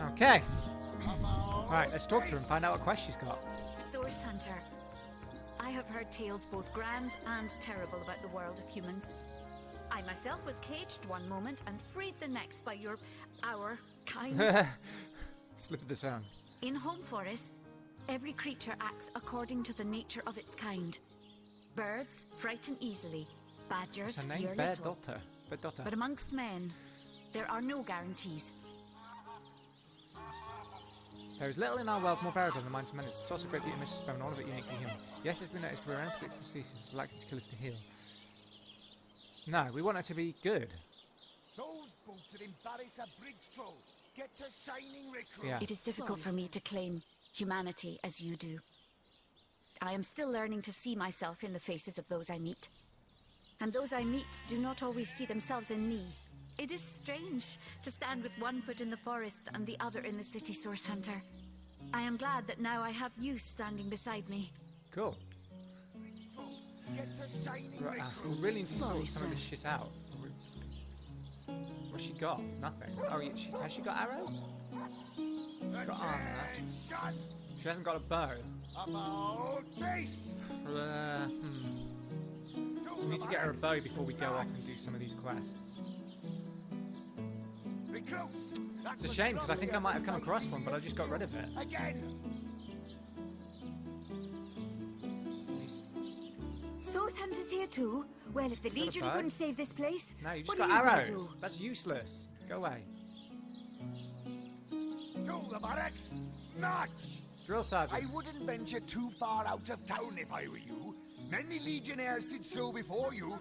Okay. Right, let's talk to her and find out what quest she's got. Source Hunter. I have heard tales both grand and terrible about the world of humans. I myself was caged one moment and freed the next by our kind. Slip of the tongue. In Home Forest, every creature acts according to the nature of its kind. Birds frighten easily, badgers What's her fear name? little. Bedotta. But amongst men, there are no guarantees. There is little in our world more variable than the minds of men. It's a source of great beauty and mystery, and all of it uniquely human. Yes, it's been noticed we're unpredictable species. It's likely to kill us to heal. No, we want it to be good. Those boats that embarrass a bridge troll. Get to shining recruit. Yeah. It is difficult for me to claim humanity as you do. I am still learning to see myself in the faces of those I meet. And those I meet do not always see themselves in me. It is strange to stand with one foot in the forest and the other in the city, Source Hunter. I am glad that now I have you standing beside me. Cool. Get to shining Right, we recruit. really need to Sorry, sort some of this sir. shit out. What's she got? Nothing. Oh, has she got arrows? She's got armor. Attention! She hasn't got a bow. About face! We need to get her a bow before we go off and do some of these quests. Recruits! It's a shame, because I think I might have come across one, but I just got rid of it. Again! Source Hunter's here too? Well, if the got a Legion bow? couldn't save this place, No, you just what got are you gonna arrows. do? That's useless. Go away. To the barracks! March! Drill I sergeant. wouldn't venture too far out of town if I were you. Many legionnaires did so before you.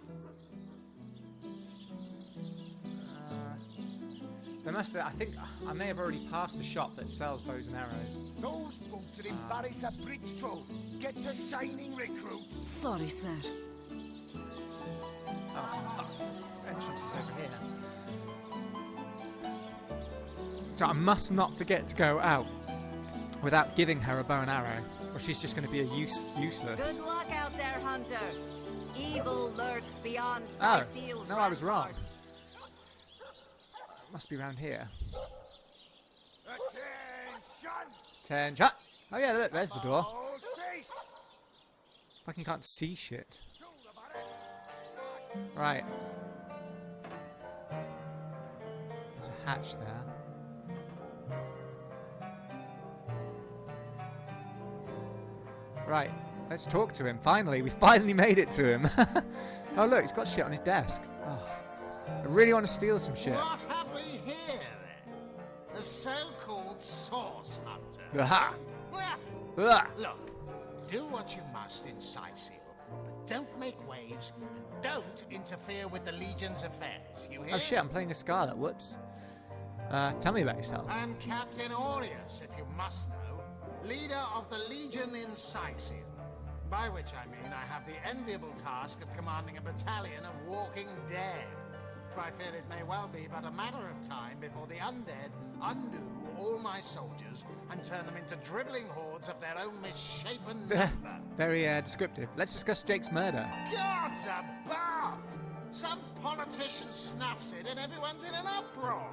There must be. I think I may have already passed a shop that sells bows and arrows. Those boats that embarrass a bridge troll. Get to shining recruits. Sorry, sir. Oh, fuck. The entrance is over here. So I must not forget to go out without giving her a bow and arrow, or she's just going to be a useless. Good luck out there, Hunter. Evil lurks beyond Oh, Seal's no, I was wrong. ramparts. Must be round here. Attention! Shut. Oh yeah, look, there's the door. About face! Fucking can't see shit. To the barracks! Right. There's a hatch there. Right, let's talk to him. Finally, we finally made it to him. Oh look, he's got shit on his desk. Oh, I really want to steal some shit. What have we here, then? The so-called Source Hunter. Aha! Well, Ah! look, do what you must in Sightseal, but don't make waves and don't interfere with the Legion's affairs. You hear? Oh shit, I'm playing a Scarlet. Whoops. Tell me about yourself. I'm Captain Aureus, if you must know, leader of the Legion in Sightseal. By which I mean I have the enviable task of commanding a battalion of walking dead. For I fear it may well be but a matter of time before the undead undo all my soldiers and turn them into drivelling hordes of their own misshapen number. Very descriptive. Let's discuss Jake's murder. Gods above! Some politician snuffs it and everyone's in an uproar.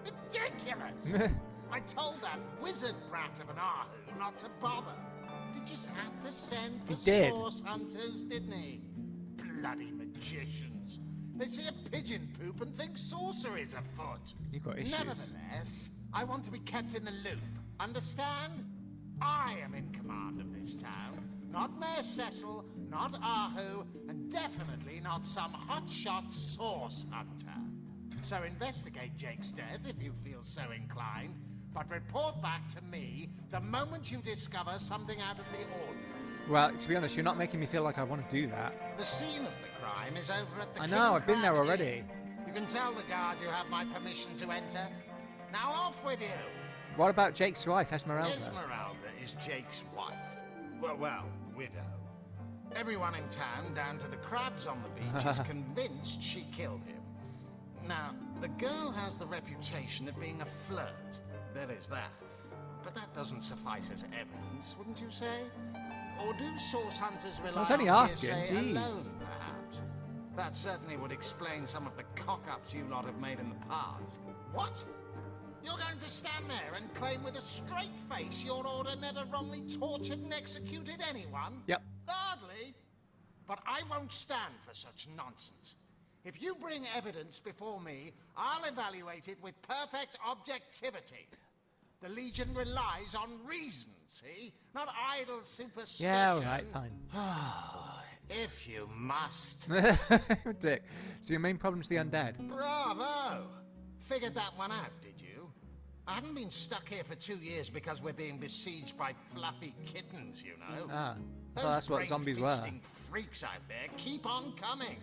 Ridiculous! I told that wizard brat of an Ahu not to bother. He just had to send for He did. Source Hunters, didn't he? Bloody magicians. They see a pigeon poop and think sorcery's afoot. You've got issues. Nevertheless, I want to be kept in the loop. Understand? I am in command of this town. Not Mayor Cecil, not Ahu, and definitely not some hotshot Source Hunter. So investigate Jake's death if you feel so inclined, but report back to me the moment you discover something out of the ordinary. Well, to be honest, you're not making me feel like I want to do that. The scene of the crime is over at the I know, King I've been there Crab already. Inn. You can tell the guard you have my permission to enter. Now off with you! What about Jake's wife, Esmeralda? Esmeralda is Jake's wife. Well, widow. Everyone in town, down to the crabs on the beach, is convinced she killed him. Now, the girl has the reputation of being a flirt. There is that. But that doesn't suffice as evidence, wouldn't you say? Or do source hunters rely was only on asking, hearsay jeez. alone, perhaps? That certainly would explain some of the cock-ups you lot have made in the past. What? You're going to stand there and claim with a straight face your order never wrongly tortured and executed anyone? Yep. Hardly. But I won't stand for such nonsense. If you bring evidence before me, I'll evaluate it with perfect objectivity. The Legion relies on reason, see? Not idle superstition. Yeah, all right, fine. If you must. Dick, so your main problem's the undead? Bravo! Figured that one out, did you? I haven't been stuck here for 2 years because we're being besieged by fluffy kittens, you know. Ah, Those well, that's what great zombies were. feasting freaks out there keep on coming.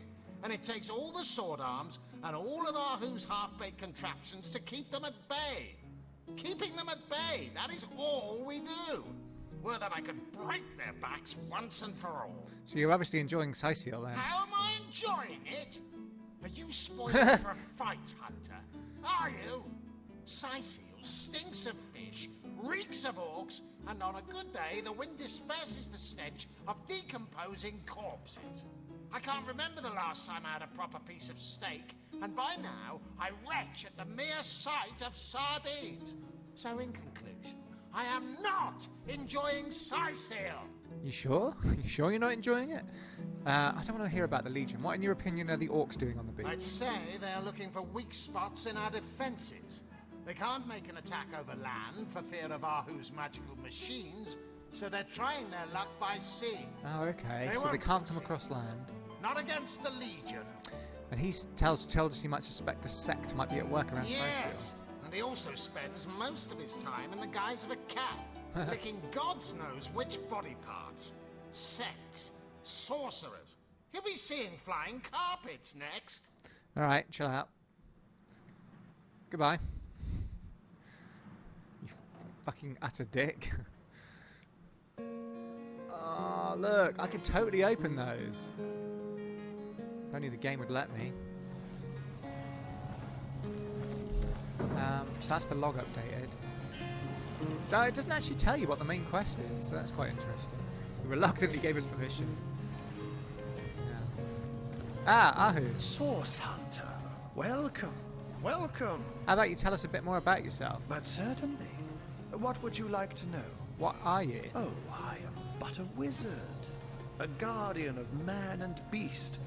And it takes all the sword arms and all of Ahu's half-baked contraptions to keep them at bay. Keeping them at bay, that is all we do. Were that I could break their backs once and for all. So you're obviously enjoying Syciel then. How am I enjoying it? Are you spoiled for a fight, Hunter? Are you? Syciel stinks of fish, reeks of orcs, and on a good day the wind disperses the stench of decomposing corpses. I can't remember the last time I had a proper piece of steak, and by now I retch at the mere sight of sardines. So in conclusion, I am not enjoying Syciel. You sure? You sure you're not enjoying it? I don't want to hear about the Legion. What, in your opinion, are the orcs doing on the beach? I'd say they're looking for weak spots in our defenses. They can't make an attack over land for fear of Ahu's magical machines, so they're trying their luck by sea. Oh, okay. They So they won't can't come succeed. across land. Not against the Legion. And he tells us he might suspect a sect might be at work around Syciel. Yes, and he also spends most of his time in the guise of a cat, licking God's knows which body parts. Sects, sorcerers. He'll be seeing flying carpets next. All right, chill out. Goodbye. You fucking utter dick. Oh, look, I could totally open those. If only the game would let me. So that's the log updated. No, it doesn't actually tell you what the main quest is, so that's quite interesting. He reluctantly gave us permission. Yeah. Ah, Ahu. Source Hunter, welcome, welcome. How about you tell us a bit more about yourself? But certainly. What would you like to know? What are you? Oh, I am but a wizard, a guardian of man and beast,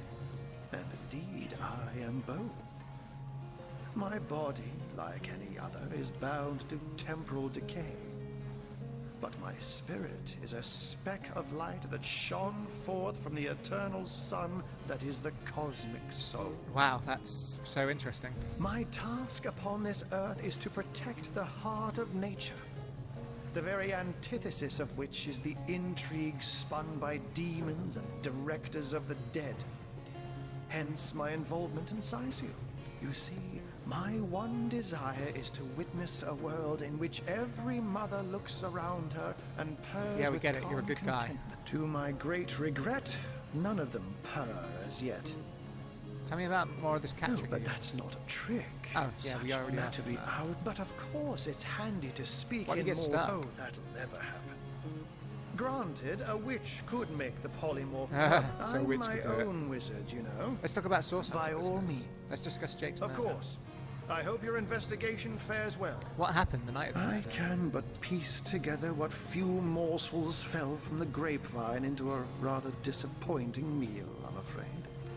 and indeed I am both. My body, like any other, is bound to temporal decay. But my spirit is a speck of light that shone forth from the eternal sun that is the cosmic soul. Wow, that's so interesting. My task upon this earth is to protect the heart of nature, the very antithesis of which is the intrigue spun by demons and directors of the dead. Hence my involvement in Syciel. You see, my one desire is to witness a world in which every mother looks around her and purrs Yeah, we with get it. You're a calm good guy. contentment. To my great regret, none of them purr as yet. Tell me about more of this Oh, catching. but that's not a trick. Oh, yeah, we Such already asked to be that. out. But of course, it's handy to speak Why do in you get more. stuck? Oh, that'll never happen. Granted, a witch could make the polymorph. So a I'm witch my could do it. own wizard, you know. Let's talk about Source By Hunter all business. means. Let's discuss Jake's Of murder. course. I hope your investigation fares well. What happened the night of the I murder? can but piece together what few morsels fell from the grapevine into a rather disappointing meal, I'm afraid.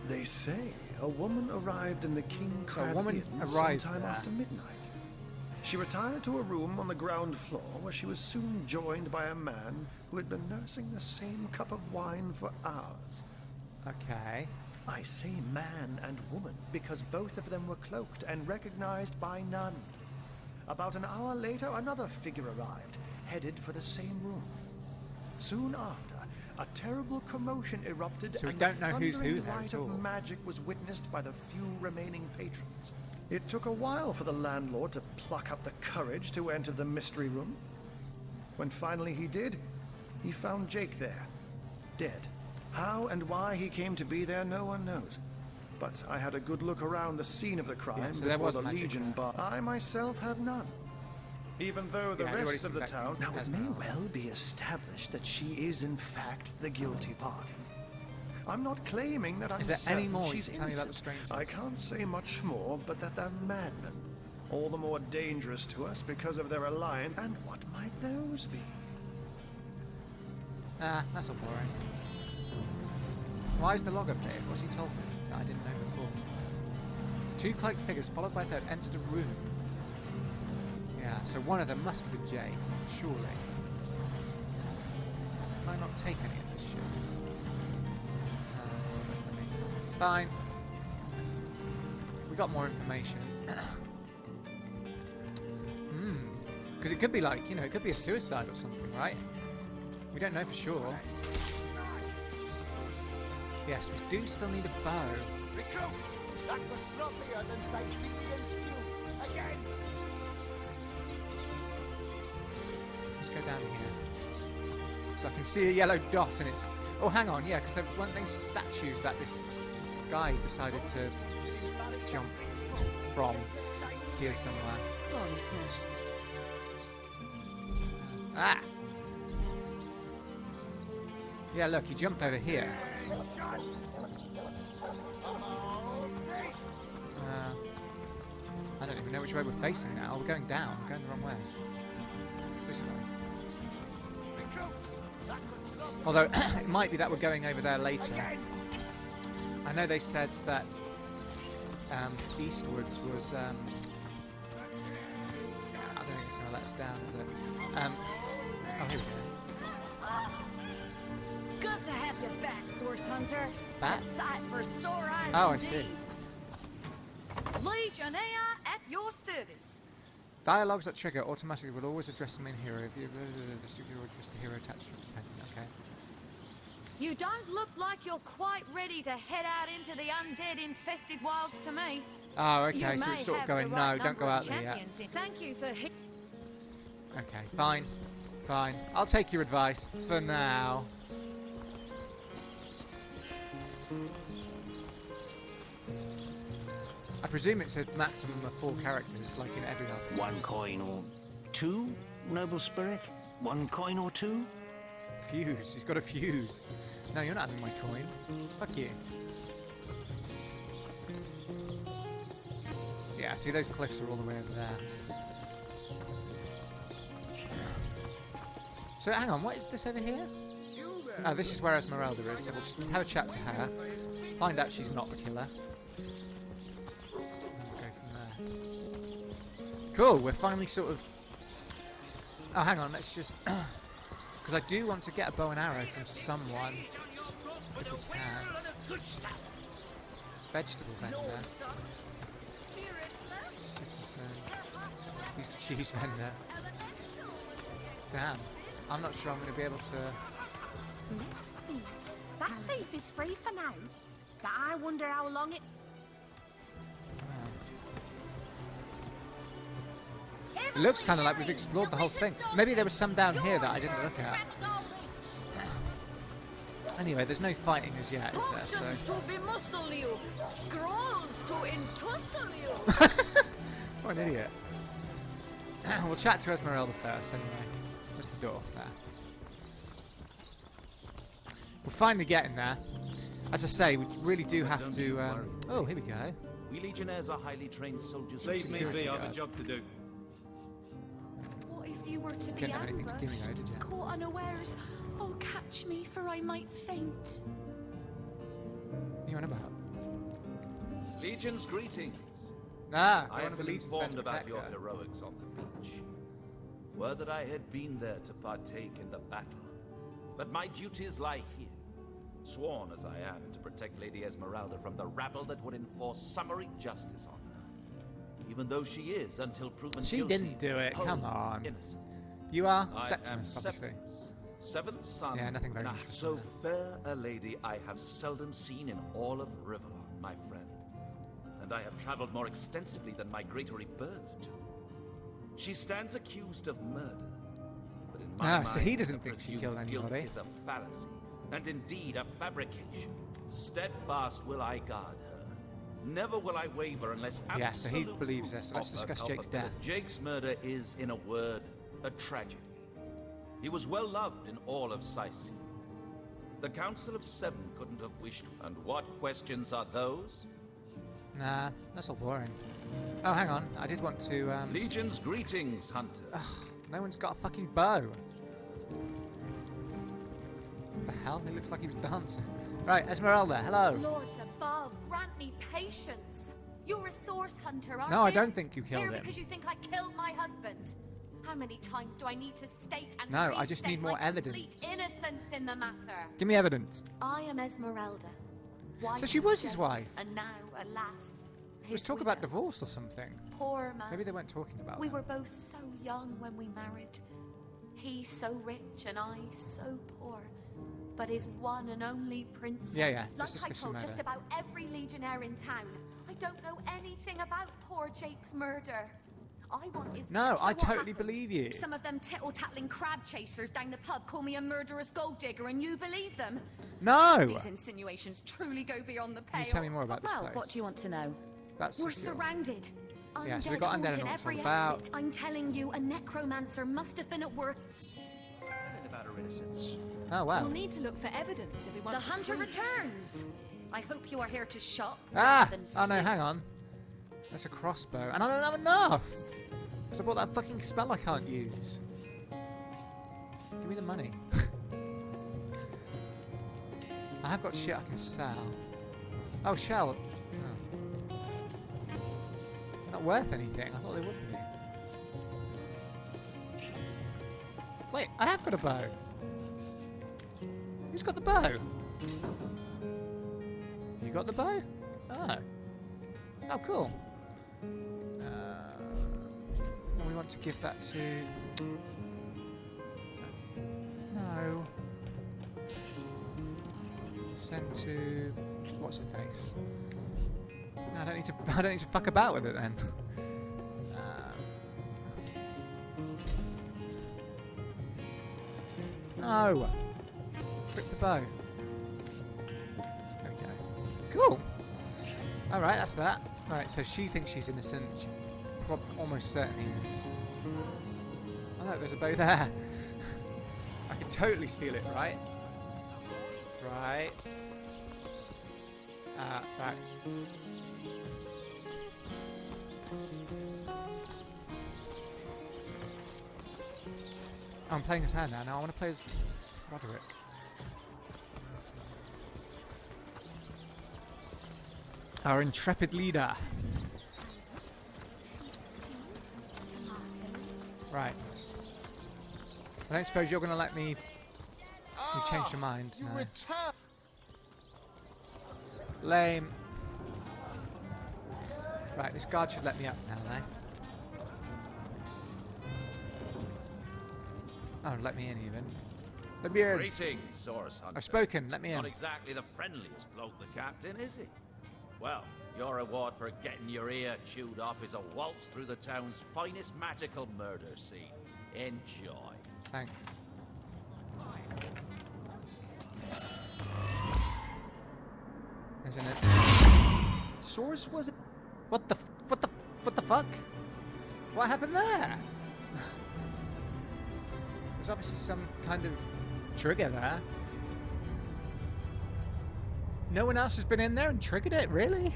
They say a woman arrived in the King So a Crab woman Inn arrived sometime there. after midnight. She retired to a room on the ground floor where she was soon joined by a man who had been nursing the same cup of wine for hours. Okay. I say man and woman because both of them were cloaked and recognized by none. About an hour later, another figure arrived, headed for the same room. Soon after, a terrible commotion erupted, So we and don't the know who's who thundering there light at all. of magic was witnessed by the few remaining patrons. It took a while for the landlord to pluck up the courage to enter the mystery room. When finally he did, he found Jake there, dead. How and why he came to be there, no one knows. But I had a good look around the scene of the crime Yeah, so there before was the magic Legion there. bar. I myself have none. Even though the Yeah, everybody's rest of the back town... to Now, it Casper. may well be established that she is, in fact, the guilty party. I'm not claiming that I'm Is there any certain more you she's can tell me about the innocent. strangers? I can't say much more, but that they're madmen. all the more dangerous to us because of their alliance. And what might those be? Ah, that's all boring. Why is the log updated? What's he told me that I didn't know before? 2 cloaked figures followed by a third entered a room. Yeah, so one of them must have been Jake, surely. Might not take any of this shit. Fine. We got more information. Because it could be like, you know, it could be a suicide or something, right? We don't know for sure. Yes, we do still need a bow. Recruits, that was sloppier than Sicilian stew. Again. Let's go down here. So I can see a yellow dot and it's... Oh, hang on, yeah, because there weren't these statues that this guy decided to jump from here somewhere. Sorry, sir. Ah! Yeah, look, he jumped over here. I don't even know which way we're facing now. We're going down. We're going the wrong way. It's this way. Although, it might be that we're going over there later. I know they said that eastwards was... I don't think it's going to let us down, is it? Oh, here we go. Good to have you back, Source Hunter. Back? A sight for sore eyes. Oh, I indeed. see. Legionnaire at your service. Dialogues that trigger automatically will always address the main hero. If you address the hero attached to your companion. Okay. You don't look like you're quite ready to head out into the undead-infested wilds to me. Oh, okay. You So may it's sort of have going, the right no, don't number go of out there yet. champions in- Thank you for... Okay, fine. Fine. I'll take your advice for now. I presume it's a maximum of 4 characters, like in every RPG. 1 coin or 2, noble spirit? 1 coin or 2? Fuse. He's got a fuse. No, you're not having my coin. Fuck you. Yeah, see, those cliffs are all the way over there. So, hang on, what is this over here? Oh, this is where Esmeralda is, so we'll just have a chat to her. Find out she's not the killer. Go from there. Cool, we're finally sort of... Oh, hang on, let's just... Because I do want to get a bow and arrow from someone, if we can. Vegetable vendor. Citizen. He's the cheese vendor. Damn. I'm not sure I'm going to be able to... Let's see. That thief is free for now, but I wonder how long it... It looks kind of like we've explored the whole thing. Maybe there was some down here that I didn't look at. Anyway, there's no fighting as yet, is there? So... to bemuscle you, scrolls to entussle you. What an idiot. We'll chat to Esmeralda first, anyway. There's the door there. We're finally getting there. As I say, we really do have to... Oh, here we go. We legionnaires are highly trained soldiers. Leave me Security be, I've a guard. job to do. What if you were to be Didn't have anything to give me, though, did you? caught unawares? Oh, catch me, for I might faint. What are you on about? Legion's greetings. Ah, I one have of the been legions there informed to about protect your her. heroics on the beach. Were that I had been there to partake in the battle. But my duties lie here. Sworn as I am to protect Lady Esmeralda from the rabble that would enforce summary justice on her. Even though she is, until proven She guilty, didn't do it, come wholly on. innocent. You are I am Septimus, obviously. Septimus, 7th son. Yeah, nothing very and interesting so there. fair a lady I have seldom seen in all of Riverlon, my friend. And I have traveled more extensively than migratory birds do. She stands accused of murder. But in my mind, so he doesn't the think she presumed killed guilt anybody. is a fallacy, and indeed a fabrication. Steadfast will I guard her. Never will I waver unless Yeah, so he absolute believes proof this. Let's of discuss her Jake's death. culpability. Jake's murder is, in a word, a tragedy. He was well loved in all of Sicily. The Council of Seven couldn't have wished. And what questions are those? Nah, that's all boring. Oh, hang on. I did want to... Legion's greetings, Hunter. No one's got a fucking bow. What the hell? He looks like he was dancing. Right, Esmeralda, hello. Lords above, grant me patience. You're a source hunter, aren't No, you? I don't think you killed Here him. because you think I killed my husband. How many times do I need to state and No, I just restate need more my complete evidence. innocence in the matter? Give me evidence. I am Esmeralda. So she was his wife. And now, alas, Let's talk about divorce or something. Poor man. Maybe they weren't talking about We that. were both so young when we married. He so rich and I so poor. But his one and only princess. Yeah. Like Let's I discuss told the just matter. about every legionnaire in town, I don't know anything about poor Jake's murder. I want his... No, So I what totally happened? Believe you. Some of them tittle-tattling crab chasers down the pub call me a murderous gold digger and you believe them? No! These insinuations truly go beyond the pale. Can you tell me more about this Well, place? what do you want to know? That's We're just your- surrounded. Yeah, so we Undead got undead haunted and all it's every all about. exit. I'm telling you, a necromancer must have been at work. About her innocence. Oh, wow. We'll need to look for evidence if we want The to hunter prove it. returns. I hope you are here to shop Ah! rather than Oh, no, sleuth. hang on. That's a crossbow. And I don't have enough! Because I bought that fucking spell I can't use. Give me the money. I have got shit I can sell. Oh, shell. Oh. They're not worth anything. I thought they would be. Wait, I have got a bow. Who's got the bow? You got the bow? Oh. Oh, cool. And we want to give that to... No. Send to... What's her face? No, I don't need to fuck about with it then. No! Pick the bow. There we go. Cool! Alright, that's that. Alright, so she thinks she's innocent. She almost certainly is. Oh look, there's a bow there. I could totally steal it, right? Right. Right. I'm playing as her now. Now I want to play as Roderick. Our intrepid leader. Right. I don't suppose you're going to let me... You changed your mind. You No. return. Lame. Right, this guard should let me up now, though. Oh, let me in even. Let me in. Greetings, Source Hunter. I've spoken, let me in. Not exactly the friendliest bloke, the captain, is he? Well, your reward for getting your ear chewed off is a waltz through the town's finest magical murder scene. Enjoy. Thanks. Isn't it? Source was it? What the fuck? What happened there? There's obviously some kind of trigger there. No one else has been in there and triggered it, really?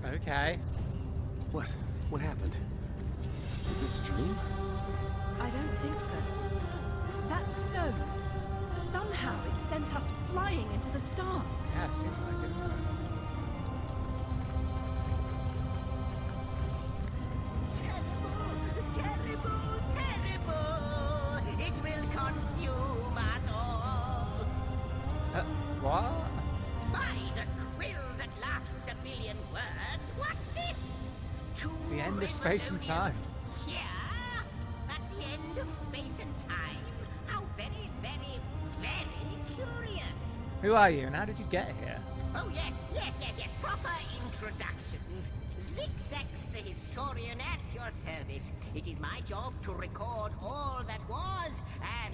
Okay. What? What happened? Is this a dream? I don't think so. That stone, somehow it sent us flying into the stars. Yeah, it seems like it, doesn't it? Terrible, terrible! It will consume us all! What? By the quill that lasts a billion words, what's this? Two The end of space and time. Here? At the end of space and time? How very, very, very curious! Who are you and how did you get here? Oh, yes. Proper introductions. Zigzags the historian at your service. It is my job to record all that was, and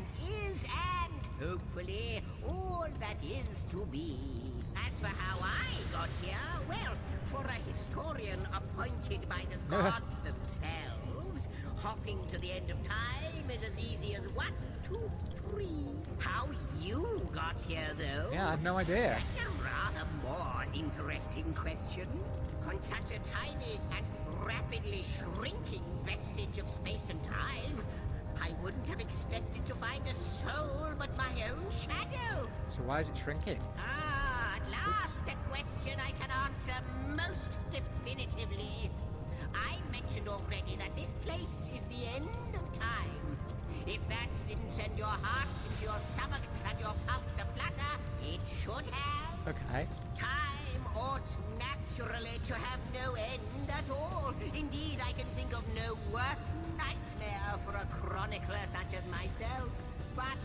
is, and hopefully all that is to be. As for how I got here, well, for a historian appointed by the gods themselves, says hopping to the end of time is as easy as 1, 2, 3. How you got here, though? Yeah, I have no idea. That's a rather more interesting question. On such a tiny and rapidly shrinking vestige of space and time, I wouldn't have expected to find a soul but my own shadow. So why is it shrinking? Ah, at last a question I can answer most definitively. I mentioned already that this place is the end of time. If that didn't send your heart into your stomach and your pulse a-flutter, it should have. Okay. Time ought naturally to have no end at all. Indeed, I can think of no worse nightmare for a chronicler such as myself. But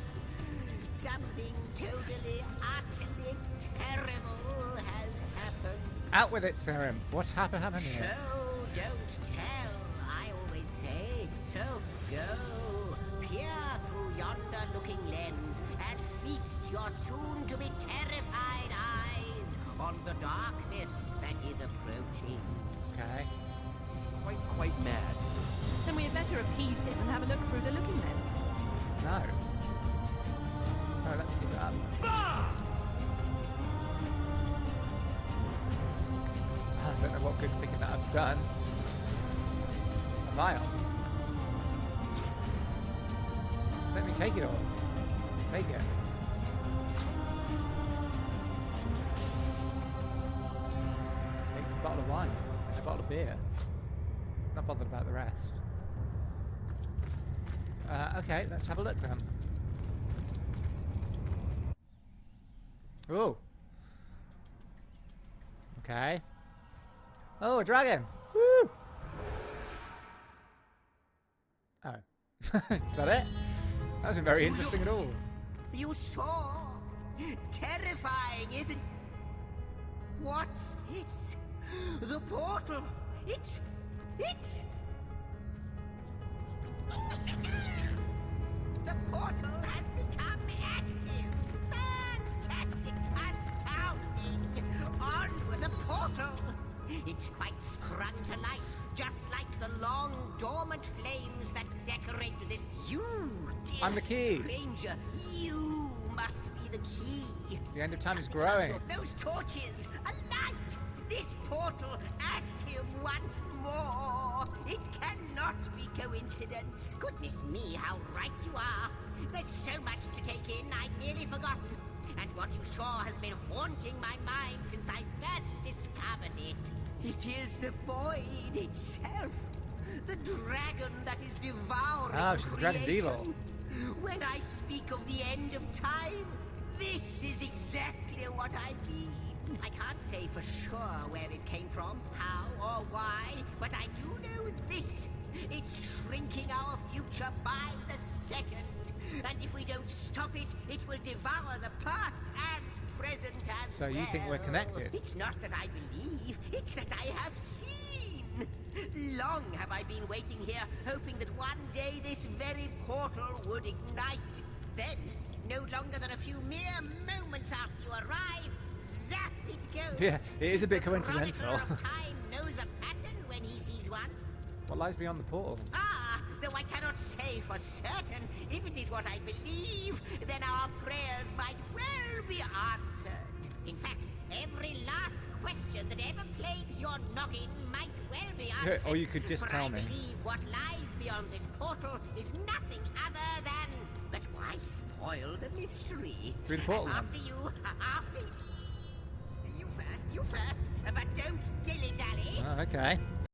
something totally, utterly terrible has happened. Out with it, Serim. What's happened here? Show, don't tell, I always say. So go, peer through yonder looking lens and feast your soon-to-be terrified eyes on the darkness that is approaching. Okay. Quite mad. Then we had better appease him and have a look through the looking lens. No. No, let me do that. I don't know what good picking that up's done. A vial. Just let me take it all. Take it. Take a bottle of wine and a bottle of beer. Not bothered about the rest. Okay, let's have a look then. Oh. Okay. Oh, a dragon! Woo! Oh. Is that it? That wasn't very interesting at all. You saw? Terrifying, isn't... What's this? The portal! It's... The portal has become active! Fantastic! Astounding! Onward, the portal! It's quite sprung to life, just like the long, dormant flames that decorate this. You, dear I'm the key. stranger, you must be the key. The end of time is Something growing. about those torches, a light! This portal active once more. It cannot be coincidence. Goodness me, how right you are. There's so much to take in, I'd nearly forgotten. And what you saw has been haunting my mind since I first discovered it. It is the void itself. The dragon that is devouring Oh, so the dragon's creation. evil. When I speak of the end of time, this is exactly what I mean. I can't say for sure where it came from, how or why, but I do know this. It's shrinking our future by the second. And if we don't stop it, it will devour the past and present as So you think we're connected? It's not that I believe, it's that I have seen. Long have I been waiting here, hoping that one day this very portal would ignite. Then, no longer than a few mere moments after you arrive, zap it goes. Yeah, it is a bit The coincidental. chronicler of time knows a pattern when he sees one. What lies beyond the portal? Ah, though I cannot say for certain. If it is what I believe, then our prayers might well be answered. In fact, every last question that ever plagued your noggin might well be answered. Or you could just for tell I me. believe what lies beyond this portal is nothing other than... But why spoil the mystery? Through the portal, then. After you, after you... You first, but don't dilly-dally. Oh, okay.